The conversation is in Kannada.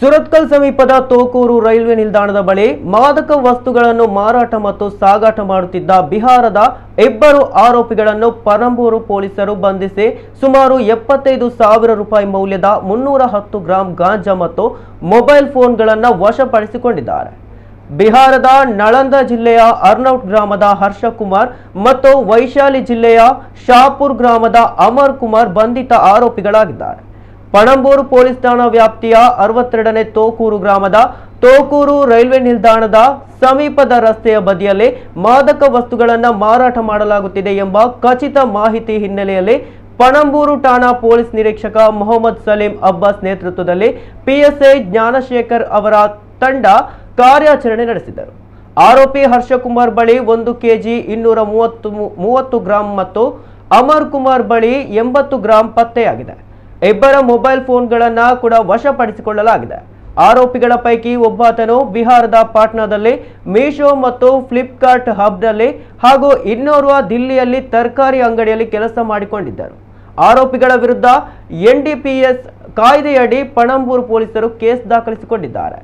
ಸುರತ್ಕಲ್ ಸಮೀಪದ ತೋಕೂರು ರೈಲ್ವೆ ನಿಲ್ದಾಣದ ಬಳಿ ಮಾದಕ ವಸ್ತುಗಳನ್ನು ಮಾರಾಟ ಮತ್ತು ಸಾಗಾಟ ಮಾಡುತ್ತಿದ್ದ ಬಿಹಾರದ ಇಬ್ಬರು ಆರೋಪಿಗಳನ್ನು ಪಣಂಬೂರು ಪೊಲೀಸರು ಬಂಧಿಸಿ ಸುಮಾರು 75,000 ರೂಪಾಯಿ ಮೌಲ್ಯದ 310 ಗ್ರಾಂ ಗಾಂಜಾ ಮತ್ತು ಮೊಬೈಲ್ ಫೋನ್ಗಳನ್ನು ವಶಪಡಿಸಿಕೊಂಡಿದ್ದಾರೆ. ಬಿಹಾರದ ನಳಂದ ಜಿಲ್ಲೆಯ ಅರ್ನೌಟ್ ಗ್ರಾಮದ ಹರ್ಷಕುಮಾರ್ ಮತ್ತು ವೈಶಾಲಿ ಜಿಲ್ಲೆಯ ಶಾಪುರ್ ಗ್ರಾಮದ ಅಮರ್ ಕುಮಾರ್ ಬಂಧಿತ ಆರೋಪಿಗಳಾಗಿದ್ದಾರೆ. ಪಣಂಬೂರು ಪೊಲೀಸ್ ಠಾಣಾ ವ್ಯಾಪ್ತಿಯ 62ನೇ ತೋಕೂರು ಗ್ರಾಮದ ತೋಕೂರು ರೈಲ್ವೆ ನಿಲ್ದಾಣದ ಸಮೀಪದ ರಸ್ತೆಯ ಬದಿಯಲ್ಲಿ ಮಾದಕ ವಸ್ತುಗಳನ್ನು ಮಾರಾಟ ಮಾಡಲಾಗುತ್ತಿದೆ ಎಂಬ ಖಚಿತ ಮಾಹಿತಿ ಹಿನ್ನೆಲೆಯಲ್ಲಿ ಪಣಂಬೂರು ಠಾಣಾ ಪೊಲೀಸ್ ನಿರೀಕ್ಷಕ ಮೊಹಮ್ಮದ್ ಸಲೀಂ ಅಬ್ಬಾಸ್ ನೇತೃತ್ವದಲ್ಲಿ ಪಿಎಸ್ಐ ಜ್ಞಾನಶೇಖರ್ ಅವರ ತಂಡ ಕಾರ್ಯಾಚರಣೆ ನಡೆಸಿದರು. ಆರೋಪಿ ಹರ್ಷಕುಮಾರ್ ಬಳಿ 1 ಕೆಜಿ 230 ಗ್ರಾಂ ಮತ್ತು ಅಮರ್ ಕುಮಾರ್ ಬಳಿ 80 ಗ್ರಾಂ ಪತ್ತೆಯಾಗಿದೆ. ಇಬ್ಬರ ಮೊಬೈಲ್ ಫೋನ್ಗಳನ್ನು ಕೂಡ ವಶಪಡಿಸಿಕೊಳ್ಳಲಾಗಿದೆ. ಆರೋಪಿಗಳ ಪೈಕಿ ಒಬ್ಬಾತನು ಬಿಹಾರದ ಪಾಟ್ನಾದಲ್ಲಿ ಮೀಶೋ ಮತ್ತು ಫ್ಲಿಪ್ಕಾರ್ಟ್ ಹಬ್ನಲ್ಲಿ ಹಾಗೂ ಇನ್ನೋರ್ವ ದಿಲ್ಲಿಯಲ್ಲಿ ತರಕಾರಿ ಅಂಗಡಿಯಲ್ಲಿ ಕೆಲಸ ಮಾಡಿಕೊಂಡಿದ್ದರು. ಆರೋಪಿಗಳ ವಿರುದ್ಧ NDPS ಕಾಯ್ದೆಯಡಿ ಪಣಂಬೂರು ಪೊಲೀಸರು ಕೇಸ್ ದಾಖಲಿಸಿಕೊಂಡಿದ್ದಾರೆ.